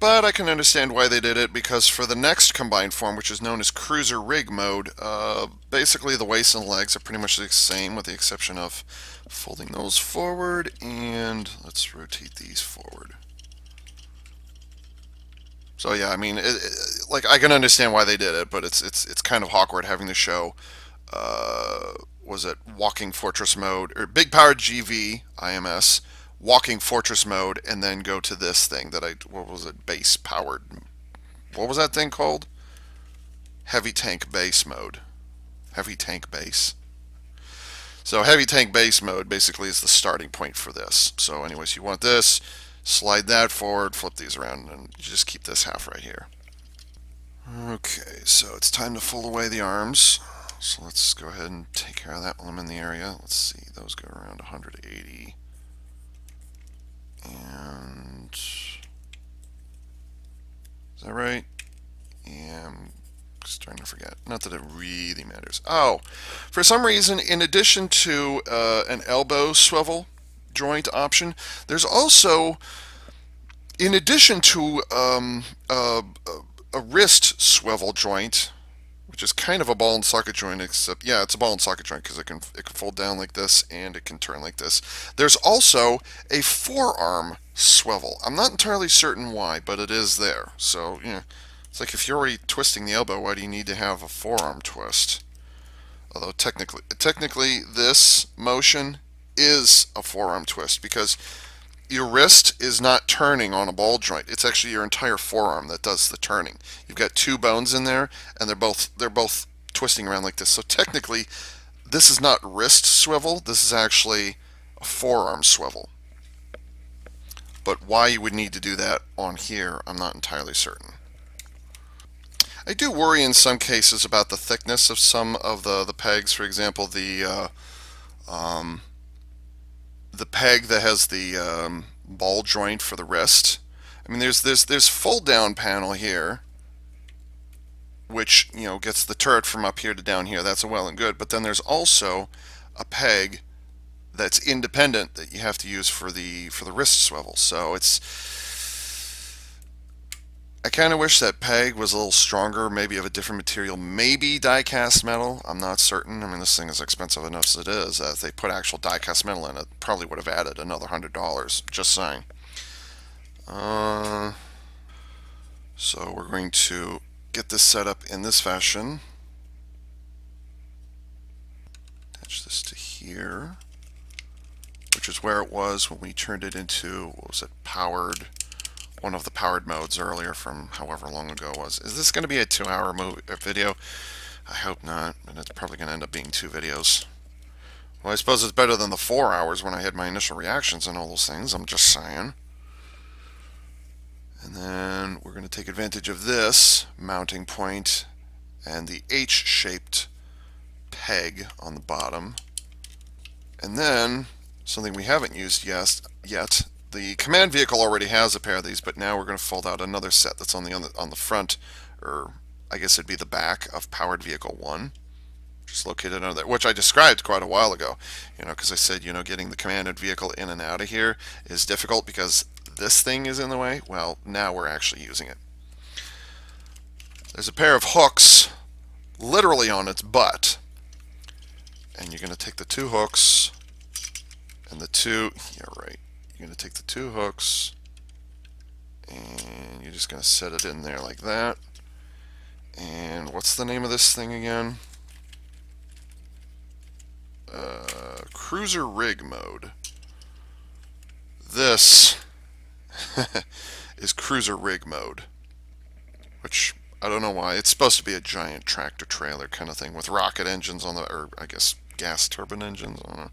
but I can understand why they did it, because for the next combined form, which is known as cruiser rig mode, basically the waist and legs are pretty much the same with the exception of folding those forward, and let's rotate these forward. So yeah, I mean, like I can understand why they did it, but it's kind of awkward having to show, was it walking fortress mode or big powered GV I.M.S. walking fortress mode, and then go to this thing that what was it, base powered? What was that thing called? Heavy tank base mode. Heavy tank base. So heavy tank base mode basically is the starting point for this. So anyways, you want this, slide that forward, flip these around, and you just keep this half right here. Okay, so it's time to fold away the arms. So let's go ahead and take care of that while I'm in the area. Let's see, those go around 180. And is that right? Yeah, I'm starting to forget. Not that it really matters. Oh, for some reason, in addition to an elbow swivel joint option, there's also, in addition to a wrist swivel joint, which is kind of a ball and socket joint, except yeah, it's a ball and socket joint because it can fold down like this and it can turn like this. There's also a forearm swivel. I'm not entirely certain why, but it is there. So yeah, it's like if you're already twisting the elbow, why do you need to have a forearm twist? Although technically this motion is a forearm twist because your wrist is not turning on a ball joint. It's actually your entire forearm that does the turning. You've got two bones in there, and they're both twisting around like this. So technically, this is not wrist swivel. This is actually a forearm swivel. But why you would need to do that on here, I'm not entirely certain. I do worry in some cases about the thickness of some of the pegs. For example, the peg that has the ball joint for the wrist. I mean, there's fold down panel here, which gets the turret from up here to down here. That's a well and good. But then there's also a peg that's independent that you have to use for the wrist swivel. So I kind of wish that peg was a little stronger, maybe of a different material, maybe die-cast metal. I'm not certain. I mean, this thing is expensive enough as it is. If they put actual die-cast metal in it, probably would have added another $100. Just saying. So we're going to get this set up in this fashion. Attach this to here, which is where it was when we turned it into, what was it, powered, one of the powered modes earlier from however long ago it was. Is this going to be a 2-hour video? I hope not, and it's probably going to end up being 2 videos. Well, I suppose it's better than the 4 hours when I had my initial reactions and all those things. I'm just saying. And then we're going to take advantage of this mounting point and the H-shaped peg on the bottom. And then something we haven't used yet. The command vehicle already has a pair of these, but now we're going to fold out another set that's on the front, or I guess it'd be the back of powered vehicle 1. Just located under there, which I described quite a while ago. Because I said, getting the commanded vehicle in and out of here is difficult because this thing is in the way. Well, now we're actually using it. There's a pair of hooks literally on its butt, and you're going to take the 2 hooks and the 2, yeah, right. You're going to take the 2 hooks and you're just going to set it in there like that. And what's the name of this thing again? Cruiser rig mode. This is cruiser rig mode, which I don't know why. It's supposed to be a giant tractor trailer kind of thing with rocket engines on or I guess gas turbine engines on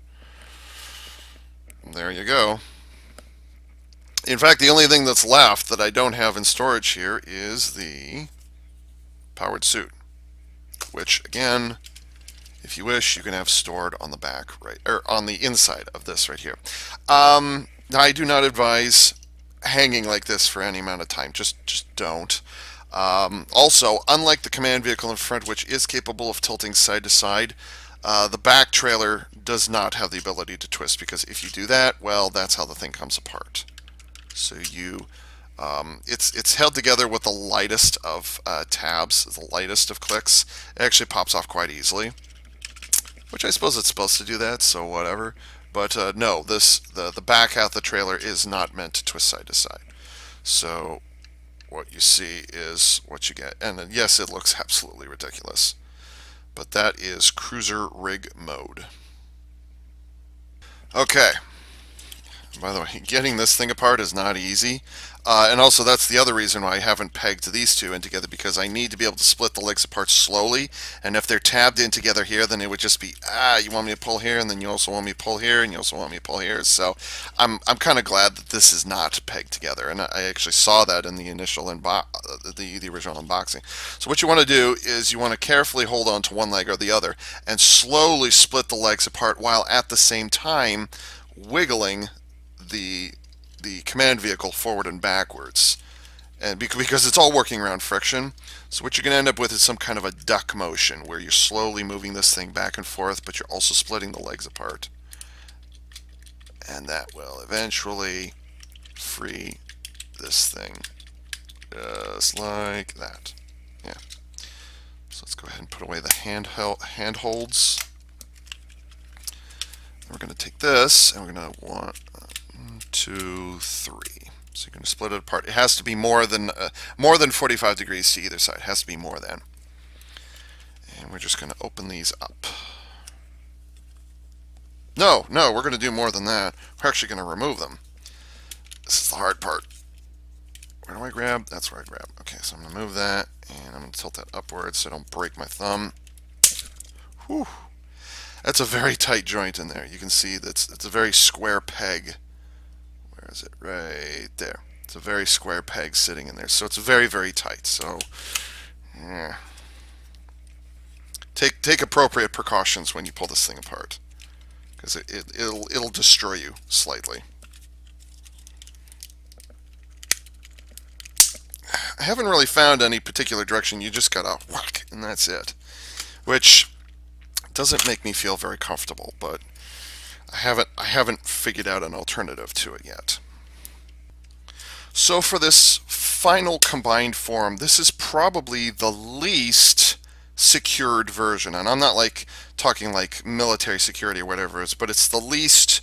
it. There you go. In fact, the only thing that's left that I don't have in storage here is the powered suit, which again, if you wish, you can have stored on the back, right, or on the inside of this right here. I do not advise hanging like this for any amount of time. Just don't. Also, unlike the command vehicle in front, which is capable of tilting side to side, the back trailer does not have the ability to twist, because if you do that, well, that's how the thing comes apart. So you It's held together with the lightest of tabs, the lightest of clicks. It actually pops off quite easily, which I suppose it's supposed to do that, so whatever. But no, the back half of the trailer is not meant to twist side to side. So what you see is what you get. And yes, it looks absolutely ridiculous. But that is cruiser rig mode. Okay. By the way, getting this thing apart is not easy. And also, that's the other reason why I haven't pegged these two in together, because I need to be able to split the legs apart slowly. And if they're tabbed in together here, then it would just be, you want me to pull here, and then you also want me to pull here, and you also want me to pull here. So I'm kind of glad that this is not pegged together. And I actually saw that in the initial the original unboxing. So what you want to do is you want to carefully hold on to one leg or the other and slowly split the legs apart while at the same time wiggling the command vehicle forward and backwards, and because it's all working around friction. So what you're going to end up with is some kind of a duck motion where you're slowly moving this thing back and forth, but you're also splitting the legs apart, and that will eventually free this thing just like that. Yeah. So let's go ahead and put away the handholds. We're going to take this and we're going to want 2, 3. So you're going to split it apart. It has to be more than 45 degrees to either side. It has to be more than. And we're just going to open these up. No, we're going to do more than that. We're actually going to remove them. This is the hard part. Where do I grab? That's where I grab. Okay, so I'm going to move that, and I'm going to tilt that upwards so I don't break my thumb. Whew. That's a very tight joint in there. You can see that's it's a very square peg. Where is it? Right there. It's a very square peg sitting in there. So it's very, very tight. So yeah. Take appropriate precautions when you pull this thing apart, because it'll destroy you slightly. I haven't really found any particular direction. You just gotta whack, and that's it. Which doesn't make me feel very comfortable, but I haven't figured out an alternative to it yet. So for this final combined form, this is probably the least secured version, and I'm not like talking like military security or whatever it is, but it's the least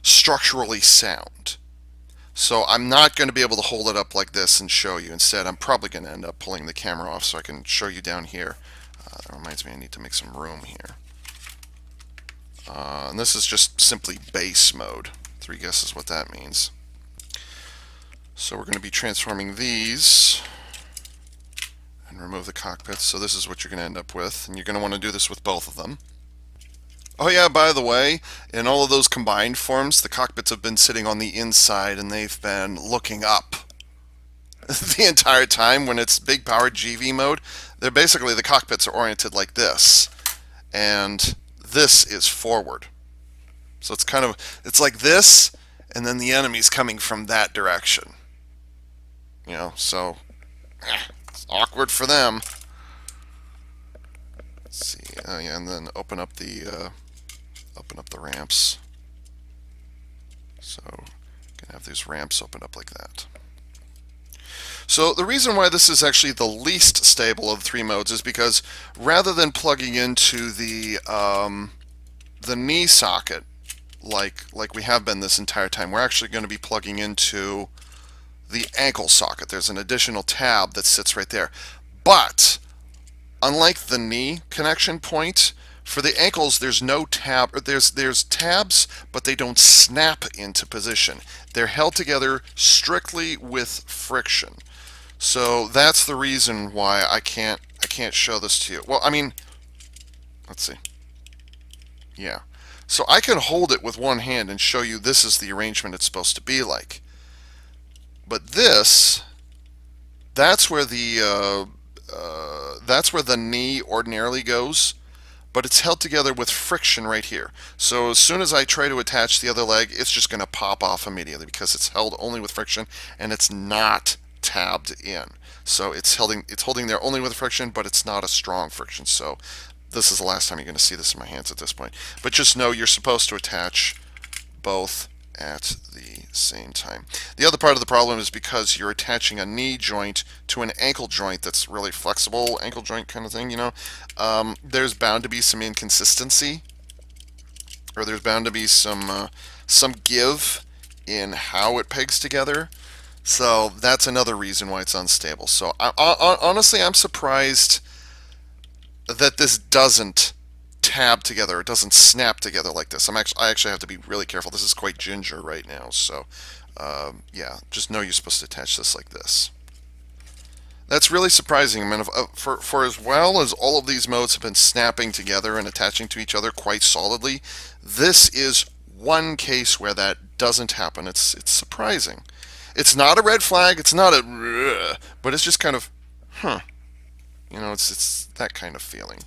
structurally sound. So I'm not going to be able to hold it up like this and show you. Instead, I'm probably going to end up pulling the camera off so I can show you down here. That reminds me, I need to make some room here. And this is just simply base mode. 3 guesses what that means. So we're going to be transforming these and remove the cockpits. So this is what you're going to end up with, and you're going to want to do this with both of them. Oh yeah, by the way, in all of those combined forms, the cockpits have been sitting on the inside and they've been looking up the entire time. When it's big power GV mode, they're basically, the cockpits are oriented like this, and this is forward. So it's like this, and then the enemy's coming from that direction. You know, so it's awkward for them. Let's see, yeah, and then open up the ramps. So you can have these ramps open up like that. So the reason why this is actually the least stable of the 3 modes is because rather than plugging into the knee socket like we have been this entire time, we're actually going to be plugging into the ankle socket. There's an additional tab that sits right there. But unlike the knee connection point, for the ankles, there's no tab, or there's tabs, but they don't snap into position. They're held together strictly with friction. So that's the reason why I can't show this to you. Well, I mean, let's see. Yeah. So I can hold it with one hand and show you this is the arrangement it's supposed to be like. But that's where the knee ordinarily goes, but it's held together with friction right here. So as soon as I try to attach the other leg, it's just going to pop off immediately because it's held only with friction and it's not tabbed in. So it's holding there only with friction, but it's not a strong friction. So this is the last time you're going to see this in my hands at this point. But just know you're supposed to attach both at the same time. The other part of the problem is because you're attaching a knee joint to an ankle joint that's really flexible, ankle joint kind of thing, there's bound to be some inconsistency, or there's bound to be some give in how it pegs together. So that's another reason why it's unstable. So honestly, I'm surprised that this doesn't tab together. It doesn't snap together like this. I actually have to be really careful. This is quite ginger right now. So yeah, just know you're supposed to attach this like this. That's really surprising. I mean, for as well as all of these modes have been snapping together and attaching to each other quite solidly, this is one case where that doesn't happen. It's surprising. It's not a red flag. It's not a, but it's just kind of, huh. It's that kind of feeling.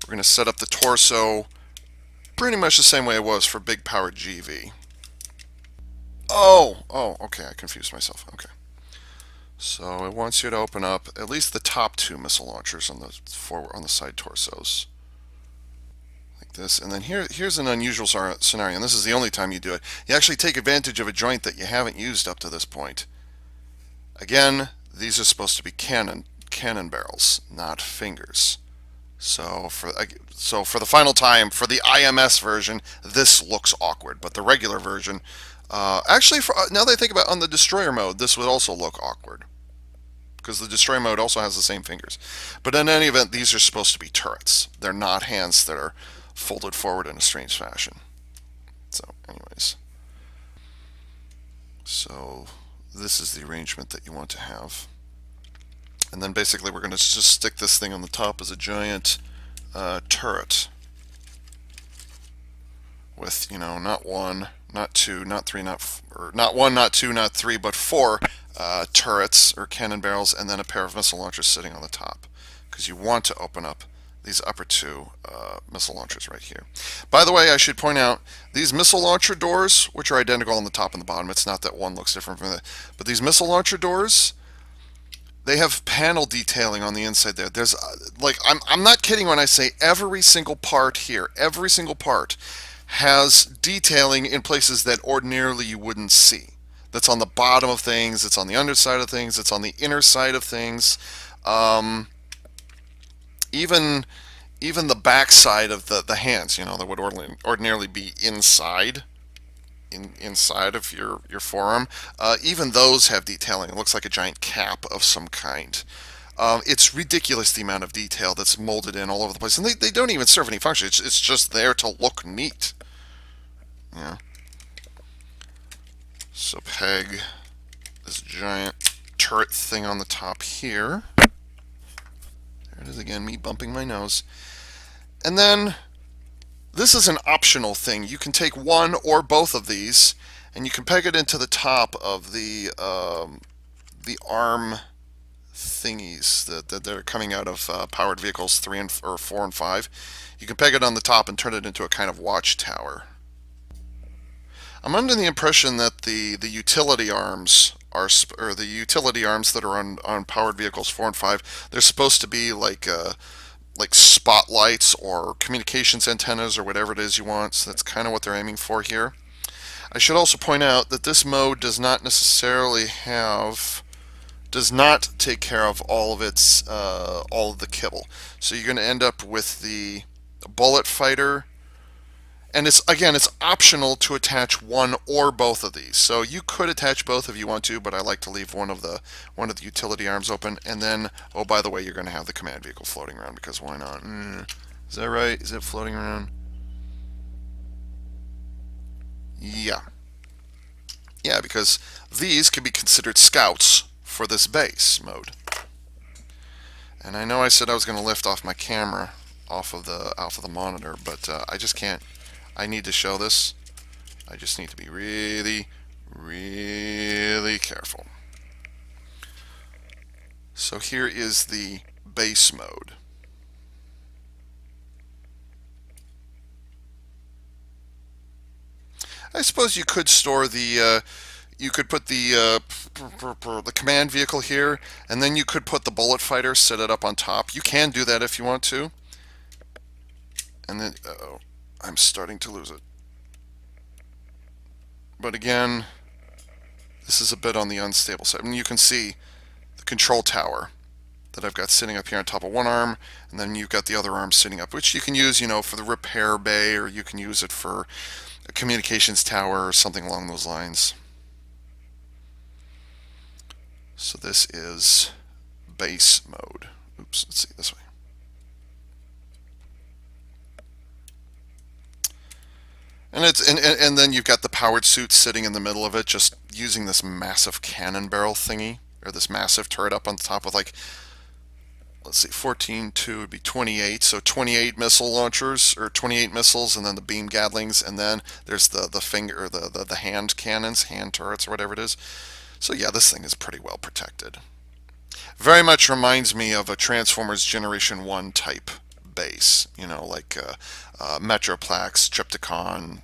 We're going to set up the torso pretty much the same way it was for big powered GV. Oh, okay. I confused myself. Okay. So it wants you to open up at least the top two missile launchers on the side torsos, like this. And then here's an unusual scenario, and this is the only time you do it. You actually take advantage of a joint that you haven't used up to this point. Again, these are supposed to be cannon barrels, not fingers. So for the final time, for the I.M.S version, this looks awkward, but the regular version, actually, now that I think about it, on the destroyer mode, this would also look awkward, because the destroyer mode also has the same fingers. But in any event, these are supposed to be turrets. They're not hands that are folded forward in a strange fashion. So anyways, so this is the arrangement that you want to have. And then basically we're going to just stick this thing on the top as a giant turret with, not one, not two, not three, not one, not two, not three, but four turrets or cannon barrels, and then a pair of missile launchers sitting on the top, because you want to open up these upper two missile launchers right here. By the way, I should point out these missile launcher doors, which are identical on the top and the bottom. It's not that one looks different from the, but these missile launcher doors, they have panel detailing on the inside there. There's like, I'm not kidding when I say every single part here, every single part has detailing in places that ordinarily you wouldn't see. That's on the bottom of things, it's on the underside of things, it's on the inner side of things. Even the back side of the hands, that would ordinarily be inside of your forearm, even those have detailing. It looks like a giant cap of some kind. It's ridiculous the amount of detail that's molded in all over the place, and they don't even serve any function. It's just there to look neat. Yeah. So peg this giant turret thing on the top here. There it is again, me bumping my nose. And then this is an optional thing. You can take one or both of these, and you can peg it into the top of the arm thingies that are coming out of powered vehicles 4 and 5. You can peg it on the top and turn it into a kind of watchtower. I'm under the impression that the utility arms or the utility arms that are on powered vehicles 4 and 5, they're supposed to be like spotlights or communications antennas or whatever it is you want. So that's kind of what they're aiming for here. I should also point out that this mode does not necessarily does not take care of all of the kibble. So you're going to end up with the bullet fighter, and it's optional to attach one or both of these. So you could attach both if you want to, but I like to leave one of the utility arms open. And then, oh, by the way, you're going to have the command vehicle floating around, because why not? Is that right? Is it floating around? Yeah. Yeah, because these could be considered scouts for this base mode. And I know I said I was going to lift off my camera off of the monitor, but I just can't. I need to show this. I just need to be really, really careful. So here is the base mode. I suppose you could store you could put the command vehicle here, and then you could put the bullet fighter, set it up on top. You can do that if you want to. And then, I'm starting to lose it. but again, this is a bit on the unstable side. I mean, you can see the control tower that I've got sitting up here on top of one arm, and then you've got the other arm sitting up, which you can use, for the repair bay, or you can use it for a communications tower or something along those lines. So this is base mode. Oops, let's see, this way. And then you've got the powered suit sitting in the middle of it, just using this massive cannon barrel thingy, or this massive turret up on top with, like, let's see, 14, 2 would be 28. So 28 missile launchers, or 28 missiles, and then the beam gatling, and then there's the finger, or the hand cannons, hand turrets, or whatever it is. So yeah, this thing is pretty well protected. Very much reminds me of a Transformers Generation 1 type base, like Metroplex, Trypticon,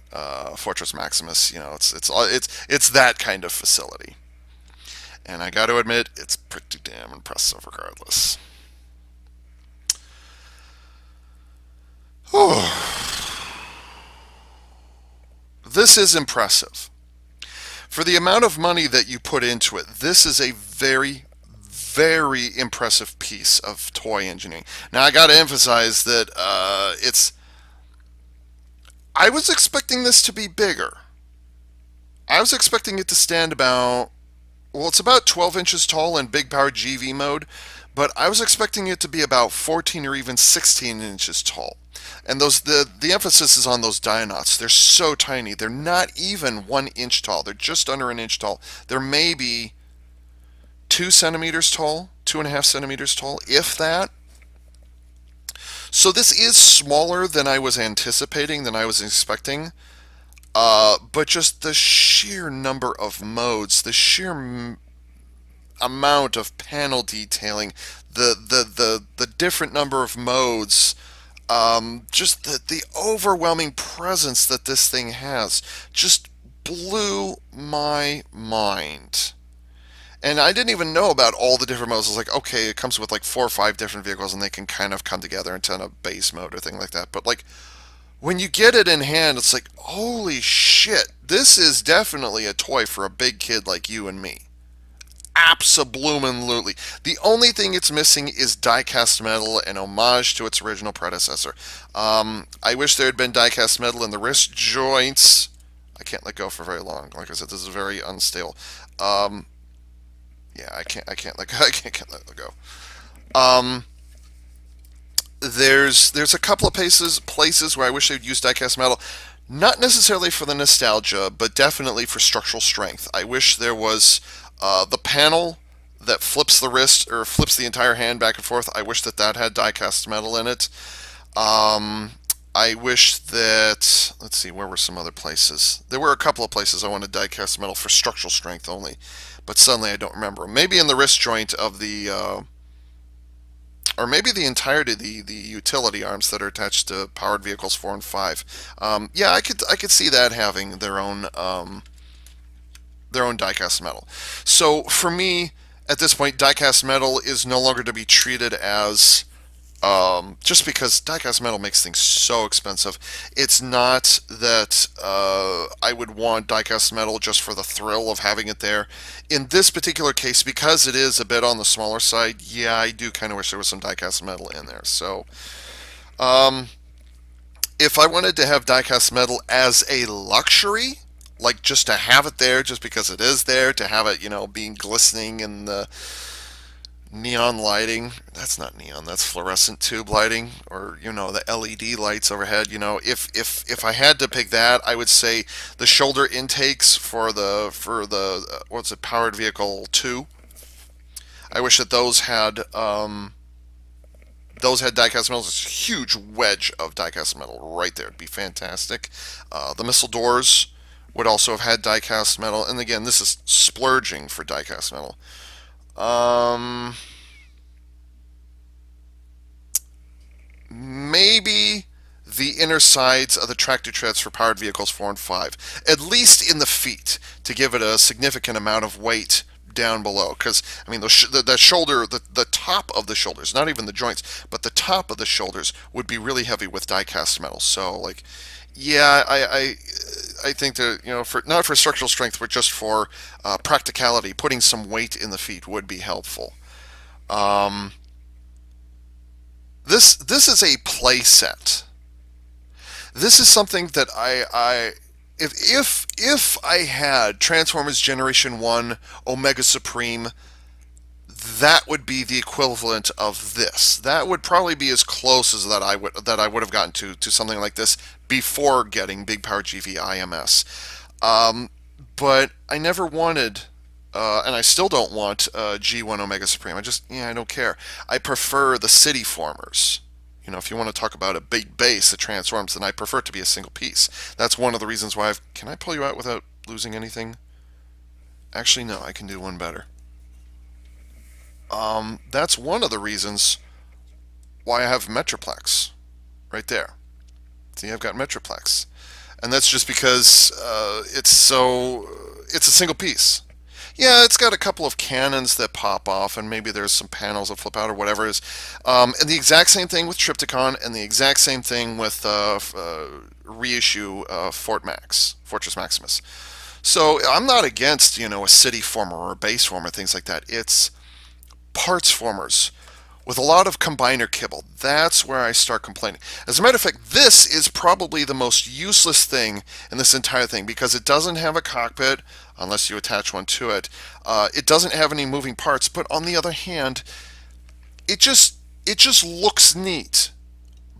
Fortress Maximus. It's that kind of facility. And I got to admit, it's pretty damn impressive regardless. This is impressive. For the amount of money that you put into it, this is a very, very impressive piece of toy engineering. Now, I got to emphasize that I was expecting this to be bigger. I was expecting it to stand about, well, it's about 12 inches tall in big power GV mode, but I was expecting it to be about 14 or even 16 inches tall. And the emphasis is on those Dia-Nauts. They're so tiny. They're not even 1 inch tall. They're just under an inch tall. They're maybe 2 centimeters tall, 2.5 centimeters tall, if that. So this is smaller than I was anticipating, than I was expecting. But just the sheer number of modes, the sheer amount of panel detailing, the different number of modes, just the overwhelming presence that this thing has just blew my mind. And I didn't even know about all the different modes. I was like, okay, it comes with like 4 or 5 different vehicles, and they can kind of come together into a base mode or thing like that. But like, when you get it in hand, it's like, holy shit, this is definitely a toy for a big kid like you and me. Absolutely. The only thing it's missing is die-cast metal, an homage to its original predecessor. I wish there had been die-cast metal in the wrist joints. I can't let go for very long. Like I said, this is very unstable. Yeah, I can't let go. I can't let go. There's a couple of places where I wish they'd used die-cast metal. Not necessarily for the nostalgia, but definitely for structural strength. I wish there was the panel that flips the wrist, or flips the entire hand back and forth. I wish that had die-cast metal in it. I wish that, let's see, where were some other places? There were a couple of places I wanted die-cast metal for structural strength only, but suddenly I don't remember. Maybe in the wrist joint of the, or maybe the entirety of the utility arms that are attached to powered vehicles 4 and 5. Yeah, I could see that having their own die-cast metal. So for me, at this point, die-cast metal is no longer to be treated as, just because die-cast metal makes things so expensive. It's not that I would want die-cast metal just for the thrill of having it there. In this particular case, because it is a bit on the smaller side, yeah, I do kind of wish there was some die-cast metal in there. So, if I wanted to have die-cast metal as a luxury, like just to have it there, just because it is there, to have it, being glistening in the neon lighting. That's not neon, that's fluorescent tube lighting, or the LED lights overhead. If I had to pick that, I would say the shoulder intakes for the what's it, powered vehicle 2. I wish that those had die-cast metal. It's a huge wedge of die-cast metal right there. It'd be fantastic. The missile doors would also have had die-cast metal, and again, this is splurging for die-cast metal. Maybe the inner sides of the tractor treads for powered vehicles 4 and 5, at least in the feet, to give it a significant amount of weight down below. Because I mean, the shoulder, the top of the shoulders, not even the joints, but the top of the shoulders would be really heavy with die-cast metal. So like, Yeah, I think that, for not for structural strength, but just for practicality, putting some weight in the feet would be helpful. Um, this is a play set. This is something that if I had Transformers Generation One Omega Supreme, that would be the equivalent of this. That would probably be as close as that I would have gotten to something like this before getting Big Power GV I.M.S. Um, but I never wanted, and I still don't want G1 Omega Supreme. I don't care. I prefer the City Formers. If you want to talk about a big base that transforms, then I prefer it to be a single piece. That's one of the reasons why Can I pull you out without losing anything? Actually, no, I can do one better. That's one of the reasons why I have Metroplex right there. See, I've got Metroplex, and that's just because it's a single piece. Yeah, it's got a couple of cannons that pop off, and maybe there's some panels that flip out or whatever it is. And the exact same thing with Triptychon, and the exact same thing with reissue Fortress Maximus. So I'm not against a city former or a base former, things like that. It's parts formers with a lot of combiner kibble. That's where I start complaining. As a matter of fact, this is probably the most useless thing in this entire thing because it doesn't have a cockpit unless you attach one to it. It doesn't have any moving parts, but on the other hand, it just looks neat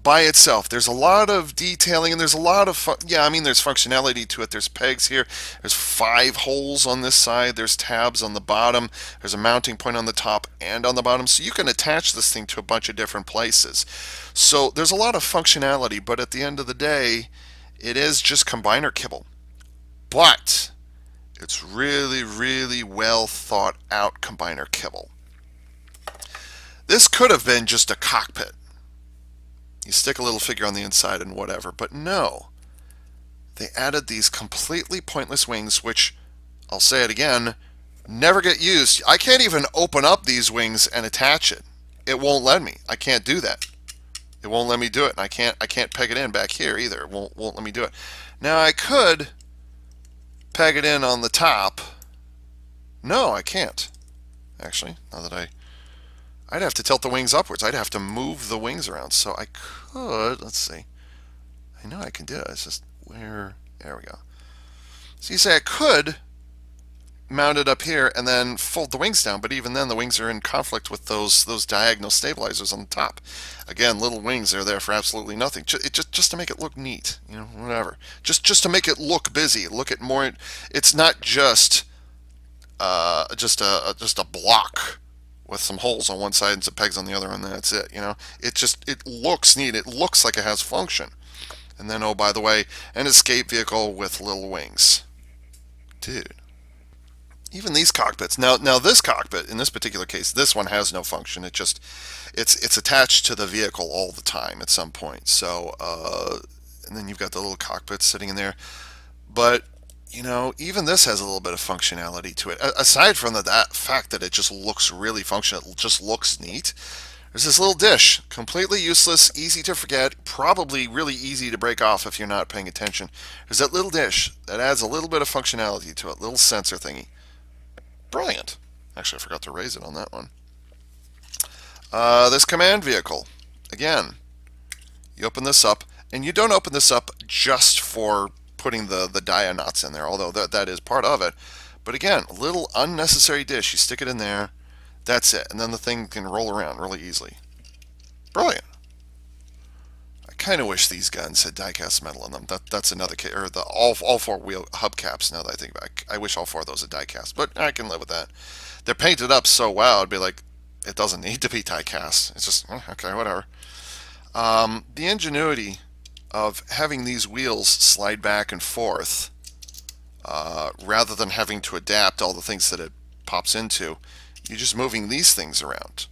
by itself. There's a lot of detailing and there's a lot of there's functionality to it. There's pegs here. There's 5 holes on this side. There's tabs on the bottom. There's a mounting point on the top and on the bottom, so you can attach this thing to a bunch of different places. So there's a lot of functionality, but at the end of the day, it is just combiner kibble. But it's really, really well thought out combiner kibble. This could have been just a cockpit. You stick a little figure on the inside and whatever, but no. They added these completely pointless wings, which, I'll say it again, never get used. I can't even open up these wings and attach it. It won't let me. I can't do that. It won't let me do it, and I can't peg it in back here either. It won't let me do it. Now I could peg it in on the top. No, I can't. Actually, now that I'd have to tilt the wings upwards. I'd have to move the wings around. So I could, let's see. I know I can do it. It's just there we go. So you say I could mount it up here and then fold the wings down, but even then the wings are in conflict with those diagonal stabilizers on the top. Again, little wings are there for absolutely nothing. Just to make it look neat, whatever. Just to make it look busy. Look at more. It's not just a block with some holes on one side and some pegs on the other, and that's it. It looks neat. It looks like it has function. And then, oh, by the way, an escape vehicle with little wings. Dude. Even these cockpits. Now this cockpit, in this particular case, this one has no function. It's attached to the vehicle all the time at some point. So, and then you've got the little cockpit sitting in there. But even this has a little bit of functionality to it. Aside from that fact that it just looks really functional, it just looks neat. There's this little dish, completely useless, easy to forget, probably really easy to break off if you're not paying attention. There's that little dish that adds a little bit of functionality to it, little sensor thingy. Brilliant. Actually, I forgot to raise it on that one. This command vehicle, again, you open this up, and you don't open this up just for putting the Dia-Nauts in there, although that is part of it. But again, a little unnecessary dish. You stick it in there, that's it, and then the thing can roll around really easily. Brilliant. I kind of wish these guns had die-cast metal in them. That's another case, or all 4 wheel hubcaps. Now that I think about it, I wish all 4 of those had die-cast, but I can live with that. They're painted up so well, it'd be like it doesn't need to be die-cast. It's just okay, whatever. The ingenuity of having these wheels slide back and forth rather than having to adapt all the things that it pops into. You're just moving these things around.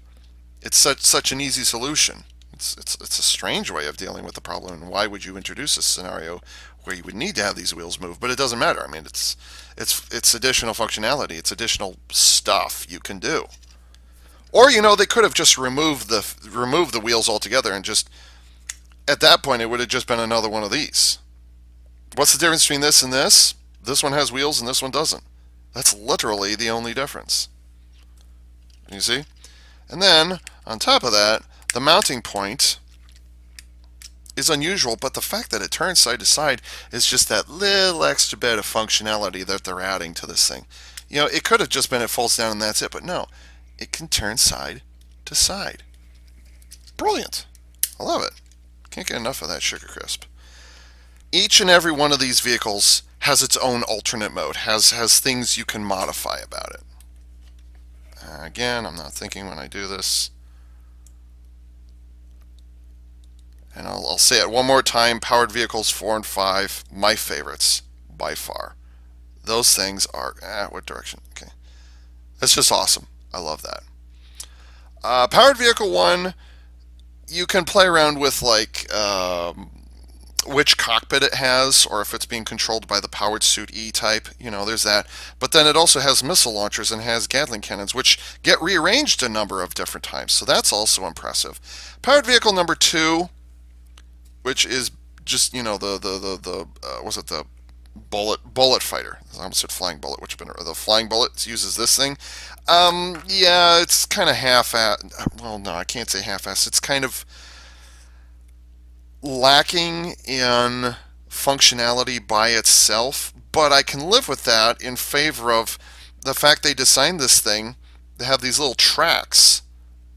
It's such an easy solution. It's a strange way of dealing with the problem, and why would you introduce a scenario where you would need to have these wheels move? But it doesn't matter. I mean, it's additional functionality. It's additional stuff you can do. Or they could have just removed the wheels altogether, and just at that point it would have just been another one of these. What's the difference between this and this? This one has wheels and this one doesn't. That's literally the only difference. You see? And then, on top of that, the mounting point is unusual, but the fact that it turns side to side is just that little extra bit of functionality that they're adding to this thing. You know, it could have just been it folds down and that's it, but no, it can turn side to side. Brilliant. I love it. Can't get enough of that Sugar Crisp. Each and every one of these vehicles has its own alternate mode, has things you can modify about it. Again, I'm not thinking when I do this. And I'll say it one more time, powered vehicles 4 and 5, my favorites by far. Those things are, what direction? Okay. That's just awesome. I love that. Powered vehicle 1, you can play around with like which cockpit it has, or if it's being controlled by the powered suit E type. You know, there's that. But then it also has missile launchers and has Gatling cannons, which get rearranged a number of different times. So that's also impressive. Powered vehicle number 2, which is just, you know, was it the bullet fighter? I almost said flying bullet, which would have been the flying bullet uses this thing. Yeah, it's kind of half-assed. Well, no, I can't say half-assed. It's kind of lacking in functionality by itself, but I can live with that in favor of the fact they designed this thing to have these little tracks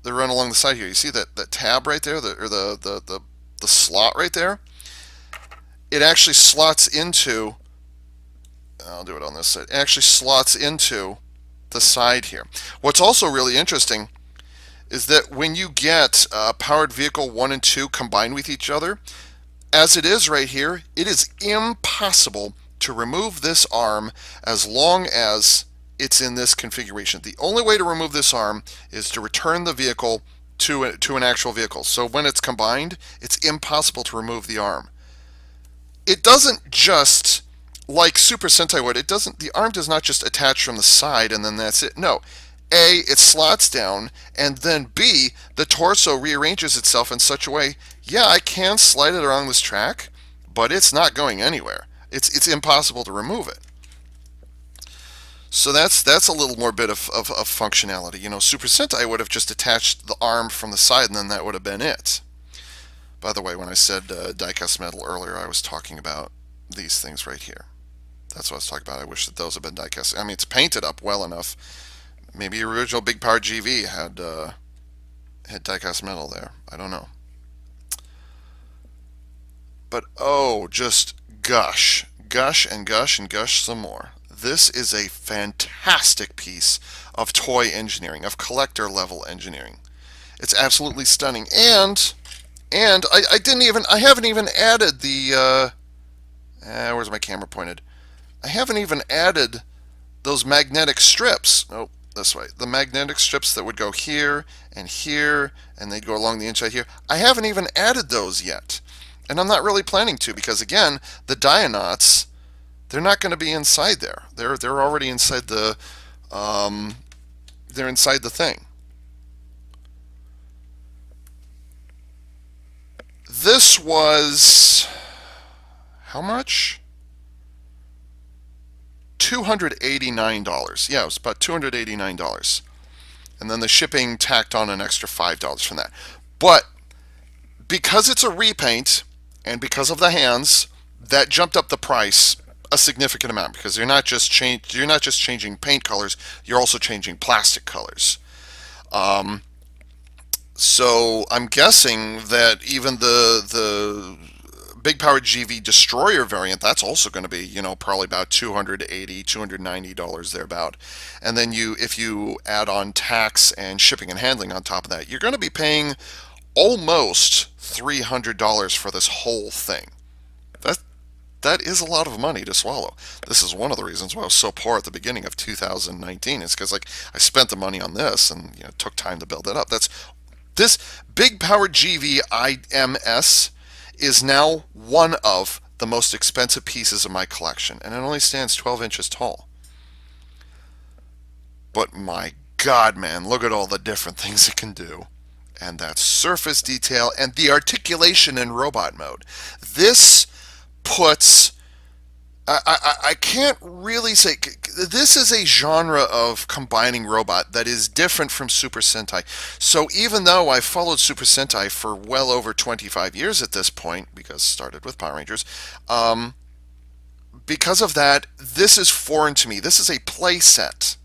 that run along the side here. You see that tab right there, or the slot right there? It actually slots into, I'll do it on this side, it actually slots into the side here. What's also really interesting is that when you get powered vehicle 1 and 2 combined with each other, as it is right here, it is impossible to remove this arm as long as it's in this configuration. The only way to remove this arm is to return the vehicle to an actual vehicle. So when it's combined, it's impossible to remove the arm. It doesn't just, like Super Sentai would, the arm does not just attach from the side and then that's it. No. A, it slots down, and then B, the torso rearranges itself in such a way, yeah, I can slide it around this track, but it's not going anywhere. It's impossible to remove it. So that's a little more bit of functionality. You know, Super Sentai would have just attached the arm from the side and then that would have been it. By the way, when I said die-cast metal earlier, I was talking about these things right here. That's what I was talking about. I wish that those had been die-cast. I mean, it's painted up well enough. Maybe original Big Power GV had die-cast metal there. I don't know. But oh, just gush. Gush and gush and gush some more. This is a fantastic piece of toy engineering, of collector level engineering. It's absolutely stunning. And I haven't even added the where's my camera pointed? I haven't even added those magnetic strips. Oh, this way. The magnetic strips that would go here, and they'd go along the inside here. I haven't even added those yet. And I'm not really planning to, because again, the Dia-Nauts, they're not going to be inside there. They're already inside the they're inside the thing. This was how much? $289. Yeah, it was about $289. And then the shipping tacked on an extra $5 from that. But because it's a repaint and because of the hands, that jumped up the price a significant amount, because you're not just changing paint colors, you're also changing plastic colors. So I'm guessing that even the Big Power GV Destroyer variant, that's also going to be, you know, probably about $280, $290 thereabout. And then if you add on tax and shipping and handling on top of that, you're going to be paying almost $300 for this whole thing. That is a lot of money to swallow. This is one of the reasons why I was so poor at the beginning of 2019. It's because, like, I spent the money on this and, you know, it took time to build it up. This Big Power GV I.M.S. is now one of the most expensive pieces of my collection, and it only stands 12 inches tall. But my God, man, look at all the different things it can do. And that surface detail and the articulation in robot mode. This puts I can't really say. This is a genre of combining robot that is different from Super Sentai. So even though I've followed Super Sentai for well over 25 years at this point, because it started with Power Rangers, um, because of that, this is foreign to me. This is a play set.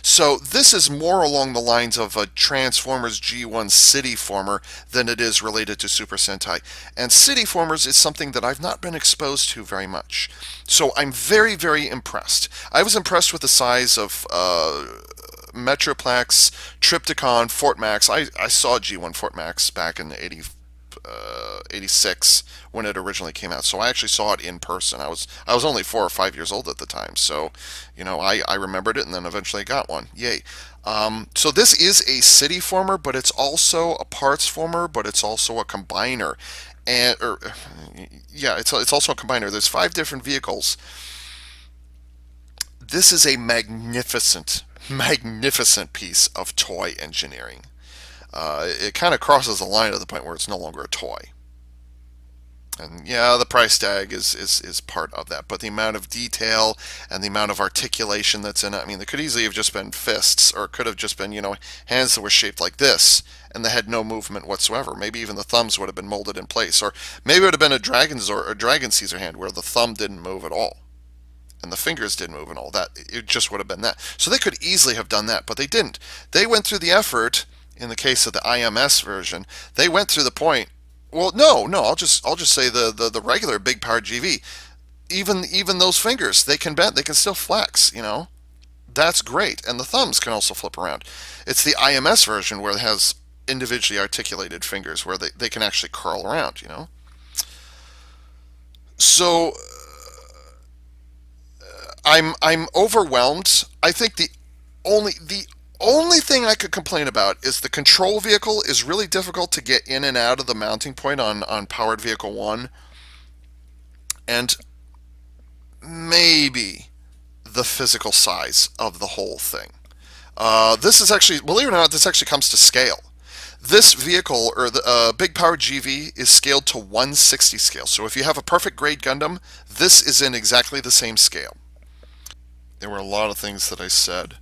So this is more along the lines of a Transformers G1 City Former than it is related to Super Sentai. And City Formers is something that I've not been exposed to very much. So I'm very, very impressed. I was impressed with the size of Metroplex, Triptychon, Fort Max. I saw G1 Fort Max back in the 86 when it originally came out. So I actually saw it in person. I was only 4 or 5 years old at the time. So, I remembered it and then eventually got one. Yay. So this is a city former, but it's also a parts former, but it's also a combiner. Yeah, it's also a combiner. There's 5 different vehicles. This is a magnificent, magnificent piece of toy engineering. It kind of crosses the line to the point where it's no longer a toy. And yeah, the price tag is part of that. But the amount of detail and the amount of articulation that's in it, I mean, there could easily have just been fists, or it could have just been, hands that were shaped like this, and they had no movement whatsoever. Maybe even the thumbs would have been molded in place. Or maybe it would have been a dragon's or a dragon Caesar hand where the thumb didn't move at all. And the fingers didn't move and all that. It just would have been that. So they could easily have done that, but they didn't. They went through the effort, in the case of the I.M.S version, they went through the point. Well, no, I'll just say the regular big power GV. Even those fingers, they can bend, they can still flex. That's great. And the thumbs can also flip around. It's the I.M.S version where it has individually articulated fingers where they can actually curl around. So I'm overwhelmed. I think the only thing I could complain about is the control vehicle is really difficult to get in and out of the mounting point on Powered Vehicle 1, and maybe the physical size of the whole thing. This is actually, believe it or not, this actually comes to scale. This vehicle, or the Big Power GV, is scaled to 160 scale. So if you have a perfect grade Gundam, this is in exactly the same scale. There were a lot of things that I said.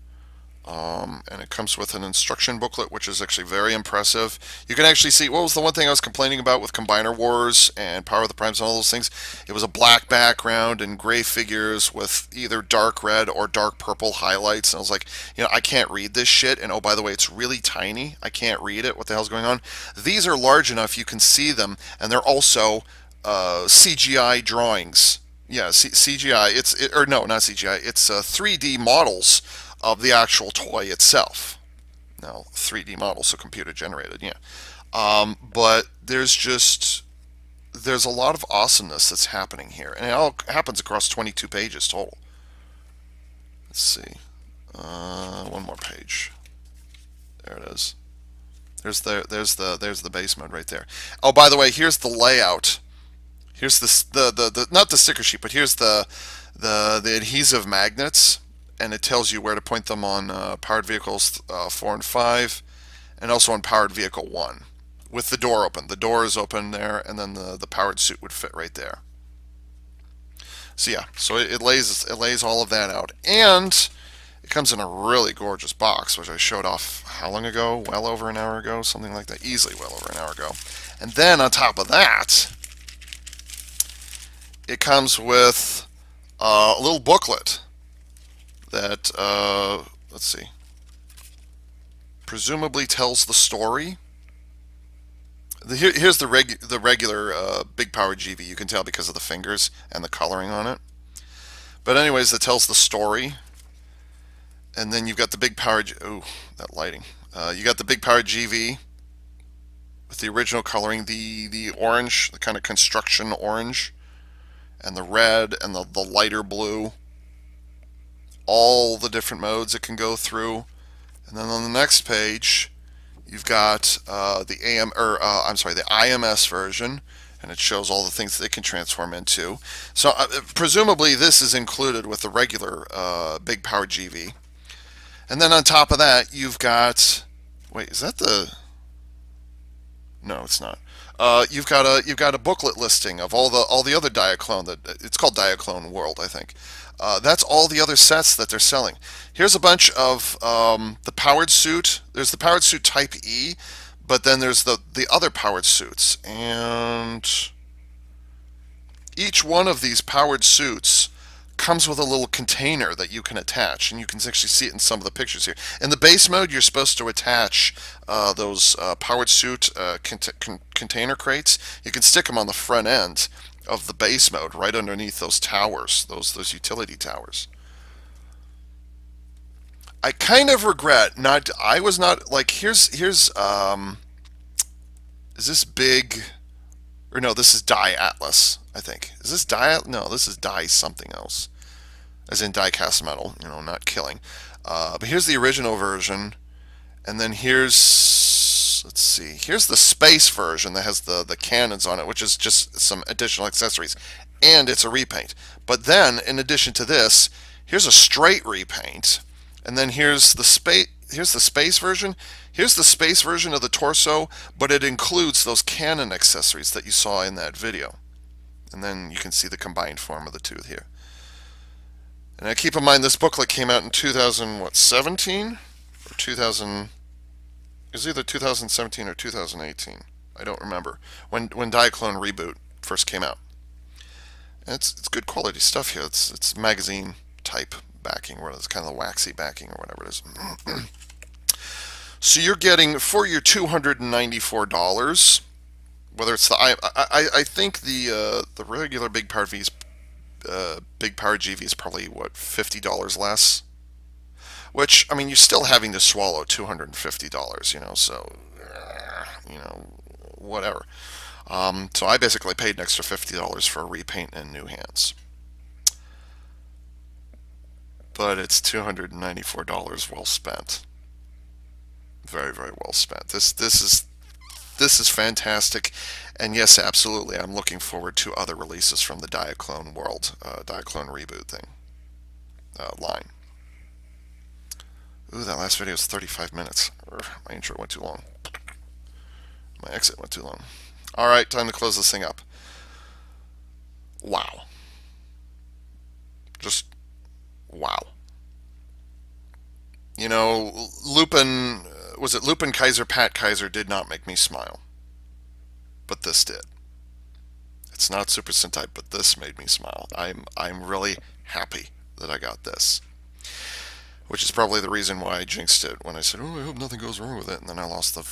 And it comes with an instruction booklet, which is actually very impressive. You can actually see what was the one thing I was complaining about with Combiner Wars and Power of the Primes and all those things. It was a black background and gray figures with either dark red or dark purple highlights. And I was like, I can't read this shit. And oh, by the way, it's really tiny. I can't read it. What the hell's going on? These are large enough you can see them, and they're also CGI drawings. Yeah, CGI. Or no, not CGI. It's 3D models of the actual toy itself. Now, 3D models, so computer generated, yeah. But there's a lot of awesomeness that's happening here, and it all happens across 22 pages total. Let's see, one more page. There it is. There's the base mode right there. Oh, by the way, here's the layout. Here's the not the sticker sheet, but here's the adhesive magnets, and it tells you where to point them on Powered Vehicles 4 and 5, and also on Powered Vehicle 1, with the door open. The door is open there, and then the powered suit would fit right there. So yeah, so it lays all of that out, and it comes in a really gorgeous box, which I showed off how long ago? Well over an hour ago, something like that. Easily well over an hour ago. And then on top of that, it comes with a little booklet that, let's see, presumably tells the story. Here's the regular Big Power GV. You can tell because of the fingers and the coloring on it. But anyways, it tells the story. And then you've got the Big Power... Ooh, that lighting. You got the Big Power GV with the original coloring, the orange, the kind of construction orange, and the red, and the lighter blue. All the different modes it can go through. And then on the next page, you've got the I.M.S version, and it shows all the things that they can transform into. So presumably this is included with the regular Big Power GV. And then on top of that, you've got... Wait, is that the... No, it's not. You've got a booklet listing of all the other Diaclone that it's called Diaclone World, I think. That's all the other sets that they're selling. Here's a bunch of the powered suit. There's the powered suit Type E, but then there's the other powered suits, and each one of these powered suits comes with a little container that you can attach, and you can actually see it in some of the pictures here. In the base mode, you're supposed to attach those powered suit container crates. You can stick them on the front end of the base mode, right underneath those towers, those utility towers. I kind of regret not. I was not like here's. Is this big? Or no, this is Dia-Atlas, I think. Is this Dia? No, this is Di something else. As in die-cast metal, not killing. But here's the original version, and then let's see, here's the space version that has the cannons on it, which is just some additional accessories, and it's a repaint. But then, in addition to this, here's a straight repaint, and then Here's the space version. Here's the space version of the torso, but it includes those cannon accessories that you saw in that video. And then you can see the combined form of the two here. And I keep in mind this booklet came out in 2017 or 2000. It was either 2017 or 2018. I don't remember when Diaclone Reboot first came out. And it's good quality stuff here. It's magazine type backing, where it's kind of the waxy backing or whatever it is. So you're getting for your $294. Whether it's I think the regular Big Power V's Big Power GV is probably what $50 less. Which I mean, you're still having to swallow $250. So whatever. So I basically paid an extra $50 for a repaint and new hands. But it's $294 well spent. Very, very well spent. This is fantastic, and yes, absolutely, I'm looking forward to other releases from the Diaclone World, Diaclone Reboot thing line. Ooh, that last video was 35 minutes. My intro went too long. My exit went too long. All right, time to close this thing up. Wow. Just wow. Lupin, was it Lupin Kaiser, Pat Kaiser did not make me smile. But this did. It's not Super Sentai, but this made me smile. I'm really happy that I got this. Which is probably the reason why I jinxed it when I said, "Oh, I hope nothing goes wrong with it," and then I lost the.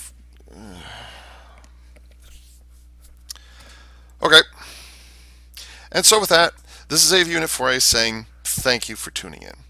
Okay. And so with that, this is AV Unit 4A saying thank you for tuning in.